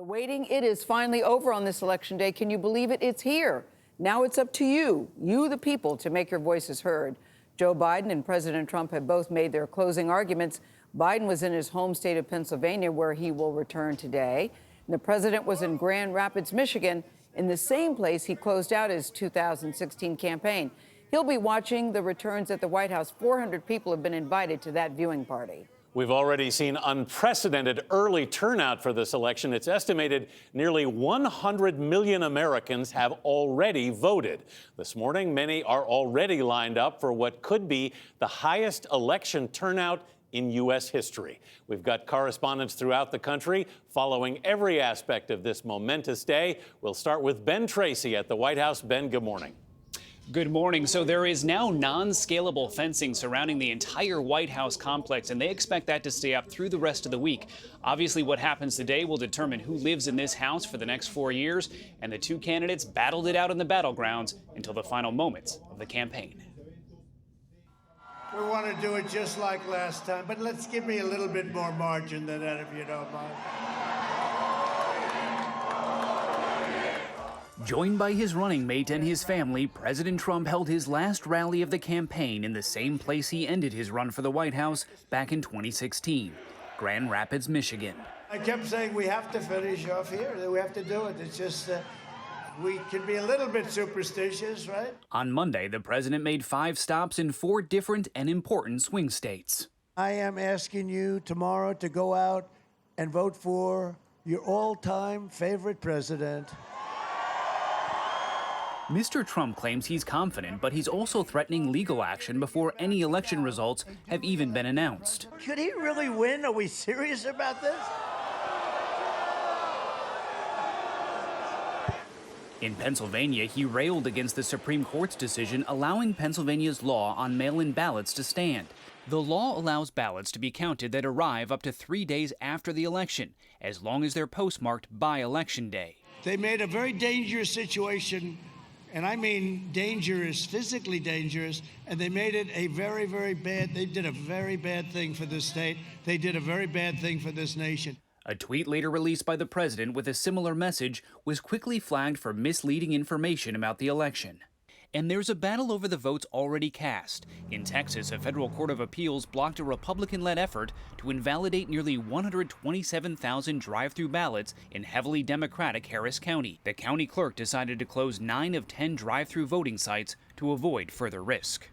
Waiting, it is finally over on this election day. Can you believe it? It's here. Now it's up to you, the people, to make your voices heard. Joe Biden and President Trump have both made their closing arguments. Biden was in his home state of Pennsylvania, where he will return today. And the president was in Grand Rapids, Michigan, in the same place he closed out his 2016 campaign. He'll be watching the returns at the White House. 400 people have been invited to that viewing party. We've already seen unprecedented early turnout for this election. It's estimated nearly 100 million Americans have already voted. This morning, many are already lined up for what could be the highest election turnout in U.S. history. We've got correspondents throughout the country following every aspect of this momentous day. We'll start with Ben Tracy at the White House. Ben, good morning. Good morning. So there is now non-scalable fencing surrounding the entire White House complex, and they expect that to stay up through the rest of the week. Obviously, what happens today will determine who lives in this house for the next 4 years, and the two candidates battled it out in the battlegrounds until the final moments of the campaign. We want to do it just like last time, but let's give me a little bit more margin than that, if you don't mind. Joined by his running mate and his family, President Trump held his last rally of the campaign in the same place he ended his run for the White House back in 2016, Grand Rapids, Michigan. I kept saying we have to finish off here, that we have to do it. It's just we can be a little bit superstitious, right? On Monday, the president made 5 stops in 4 different and important swing states. I am asking you tomorrow to go out and vote for your all-time favorite president. Mr. Trump claims he's confident, but he's also threatening legal action before any election results have even been announced. Could he really win? Are we serious about this? In Pennsylvania, he railed against the Supreme Court's decision allowing Pennsylvania's law on mail-in ballots to stand. The law allows ballots to be counted that arrive up to 3 days after the election, as long as they're postmarked by Election Day. They made a very dangerous situation, and I mean dangerous, physically dangerous, and they made it a very, very bad, they did a very bad thing for this state. They did a very bad thing for this nation. A tweet later released by the president with a similar message was quickly flagged for misleading information about the election. And there's a battle over the votes already cast. In Texas, a federal court of appeals blocked a Republican-led effort to invalidate nearly 127,000 drive-through ballots in heavily Democratic Harris County. The county clerk decided to close 9 of 10 drive-through voting sites to avoid further risk.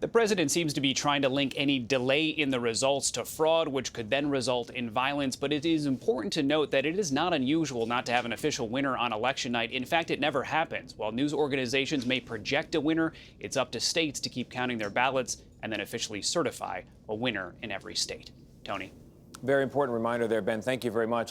The president seems to be trying to link any delay in the results to fraud, which could then result in violence. But it is important to note that it is not unusual not to have an official winner on election night. In fact, it never happens. While news organizations may project a winner, it's up to states to keep counting their ballots and then officially certify a winner in every state. Tony. Very important reminder there, Ben. Thank you very much.